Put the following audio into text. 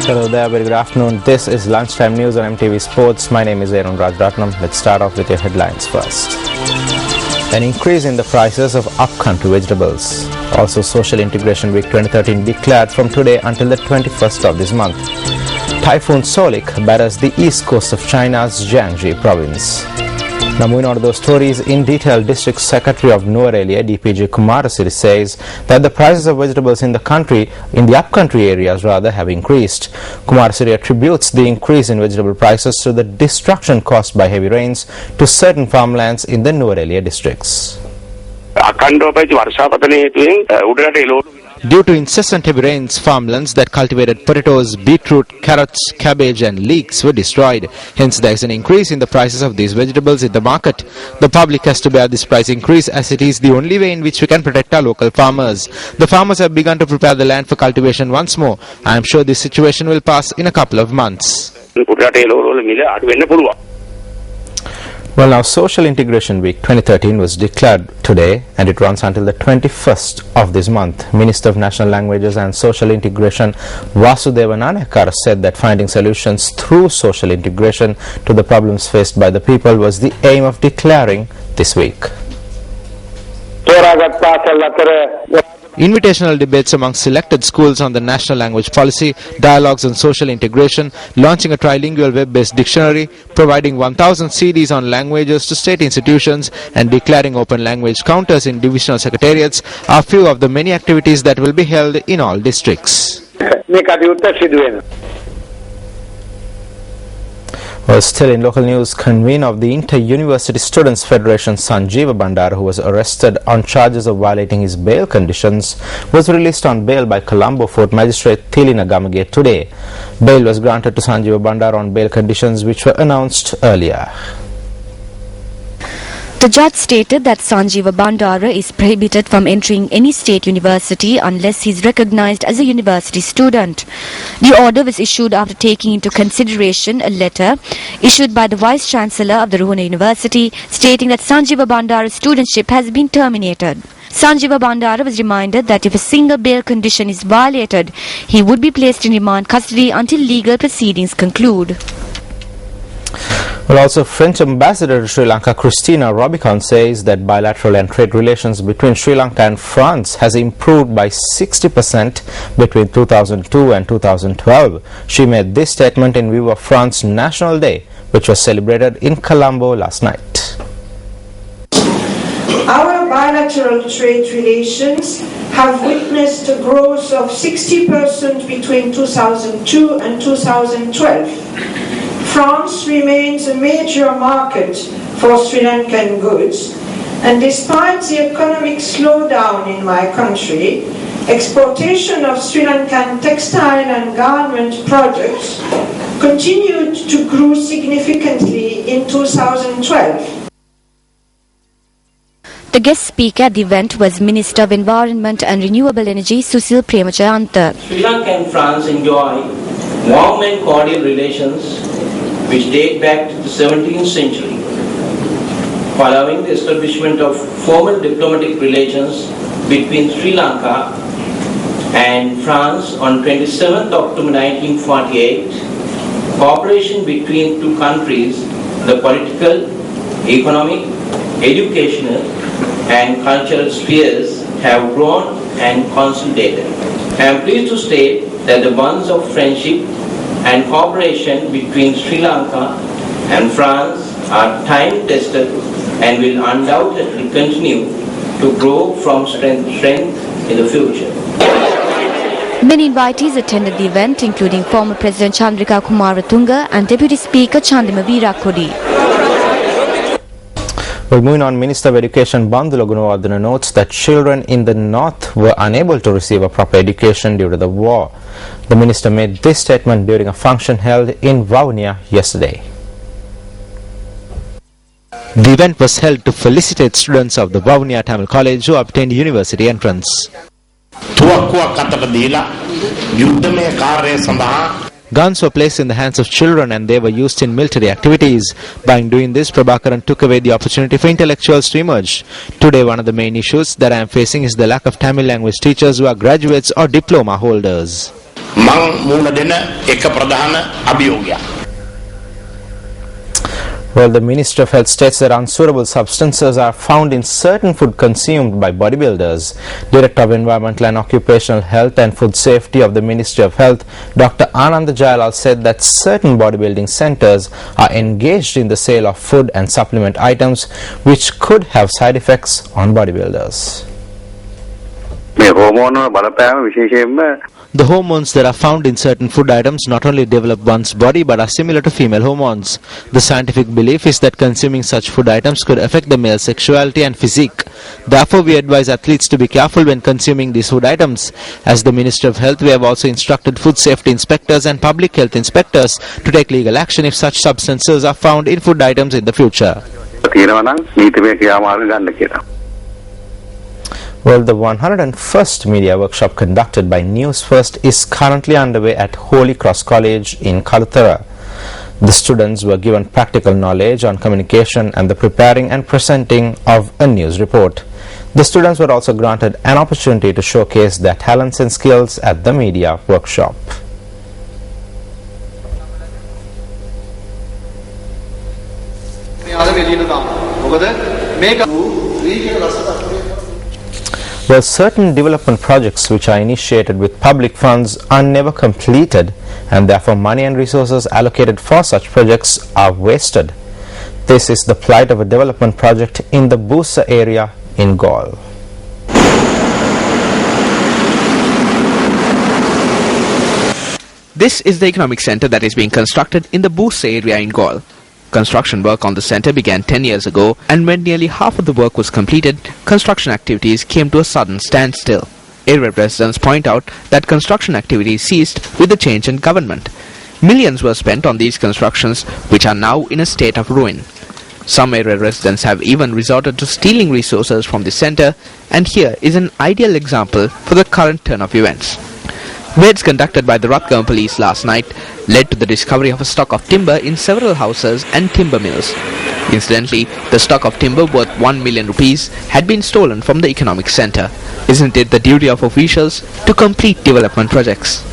Hello there, very good afternoon. This is Lunchtime News on MTV Sports. My name is Arun Rajratnam. Let's start off with your headlines first. An increase in the prices of upcountry vegetables. Also, Social Integration Week 2013 declared from today until the 21st of this month. Typhoon Solik batters the east coast of China's Jiangxi province. Now moving on to those stories in detail, District Secretary of Nuwara DPG Kumarasiri says that the prices of vegetables in the upcountry areas have increased. Kumarasiri attributes the increase in vegetable prices to the destruction caused by heavy rains to certain farmlands in the Nuwara districts. Due to incessant heavy rains, farmlands that cultivated potatoes, beetroot, carrots, cabbage and leeks were destroyed. Hence, there is an increase in the prices of these vegetables in the market. The public has to bear this price increase as it is the only way in which we can protect our local farmers. The farmers have begun to prepare the land for cultivation once more. I am sure this situation will pass in a couple of months. Well, now Social Integration Week 2013 was declared today and it runs until the 21st of this month. Minister of National Languages and Social Integration Vasudeva Nanayakara said that finding solutions through social integration to the problems faced by the people was the aim of declaring this week. Invitational debates among selected schools on the national language policy, dialogues on social integration, launching a trilingual web-based dictionary, providing 1,000 CDs on languages to state institutions and declaring open language counters in divisional secretariats are few of the many activities that will be held in all districts. Well, still in local news, convener of the Inter-University Students Federation Sanjeeva Bandara, who was arrested on charges of violating his bail conditions, was released on bail by Colombo Fort Magistrate Thilina Gamage today. Bail was granted to Sanjeeva Bandara on bail conditions which were announced earlier. The judge stated that Sanjeeva Bandara is prohibited from entering any state university unless he is recognized as a university student. The order was issued after taking into consideration a letter issued by the Vice Chancellor of the Ruhuna University stating that Sanjeeva Bandara's studentship has been terminated. Sanjeeva Bandara was reminded that if a single bail condition is violated, he would be placed in remand custody until legal proceedings conclude. Well, also French Ambassador to Sri Lanka Christina Robicon says that bilateral and trade relations between Sri Lanka and France has improved by 60% between 2002 and 2012. She made this statement in view of France's National Day, which was celebrated in Colombo last night. Our bilateral trade relations have witnessed a growth of 60% between 2002 and 2012. France remains a major market for Sri Lankan goods, and despite the economic slowdown in my country, exportation of Sri Lankan textile and garment products continued to grow significantly in 2012. The guest speaker at the event was Minister of Environment and Renewable Energy Susil Premachayantha. Sri Lanka and France enjoy warm and cordial relations which date back to the 17th century. Following the establishment of formal diplomatic relations between Sri Lanka and France on 27th October 1948, cooperation between two countries, the political, economic, educational and cultural spheres have grown and consolidated. I am pleased to state that the bonds of friendship and cooperation between Sri Lanka and France are time-tested and will undoubtedly continue to grow from strength to strength in the future. Many invitees attended the event, including former President Chandrika Kumaratunga and Deputy Speaker Chandima Veerakodi. Well, moving on, Minister of Education Bandula Gunawardena notes that children in the north were unable to receive a proper education due to the war. The minister made this statement during a function held in Vavuniya yesterday. The event was held to felicitate students of the Vavuniya Tamil College who obtained university entrance. Guns were placed in the hands of children and they were used in military activities. By doing this, Prabhakaran took away the opportunity for intellectuals to emerge. Today, one of the main issues that I am facing is the lack of Tamil language teachers who are graduates or diploma holders. මං මුණ දෙන එක ප්‍රධාන අභියෝගයක්. Well, the Ministry of Health states that unsuitable substances are found in certain food consumed by bodybuilders. Director of Environmental and Occupational Health and Food Safety of the Ministry of Health, Dr. Anand Jayalal, said that certain bodybuilding centers are engaged in the sale of food and supplement items which could have side effects on bodybuilders. The hormones that are found in certain food items not only develop one's body but are similar to female hormones. The scientific belief is that consuming such food items could affect the male sexuality and physique. Therefore, we advise athletes to be careful when consuming these food items. As the Ministry of Health, we have also instructed food safety inspectors and public health inspectors to take legal action if such substances are found in food items in the future. Well, the 101st media workshop conducted by News First is currently underway at Holy Cross College in Kalutara. The students were given practical knowledge on communication and the preparing and presenting of a news report. The students were also granted an opportunity to showcase their talents and skills at the media workshop. Well, certain development projects which are initiated with public funds are never completed, and therefore money and resources allocated for such projects are wasted. This is the plight of a development project in the Busa area in Gaul. This is the economic centre that is being constructed in the Busa area in Gaul. Construction work on the centre began 10 years ago, and when nearly half of the work was completed, construction activities came to a sudden standstill. Area residents point out that construction activities ceased with the change in government. Millions were spent on these constructions, which are now in a state of ruin. Some area residents have even resorted to stealing resources from the centre, and here is an ideal example for the current turn of events. Raids conducted by the Ratgam police last night led to the discovery of a stock of timber in several houses and timber mills. Incidentally, the stock of timber worth 1 million rupees had been stolen from the economic centre. Isn't it the duty of officials to complete development projects?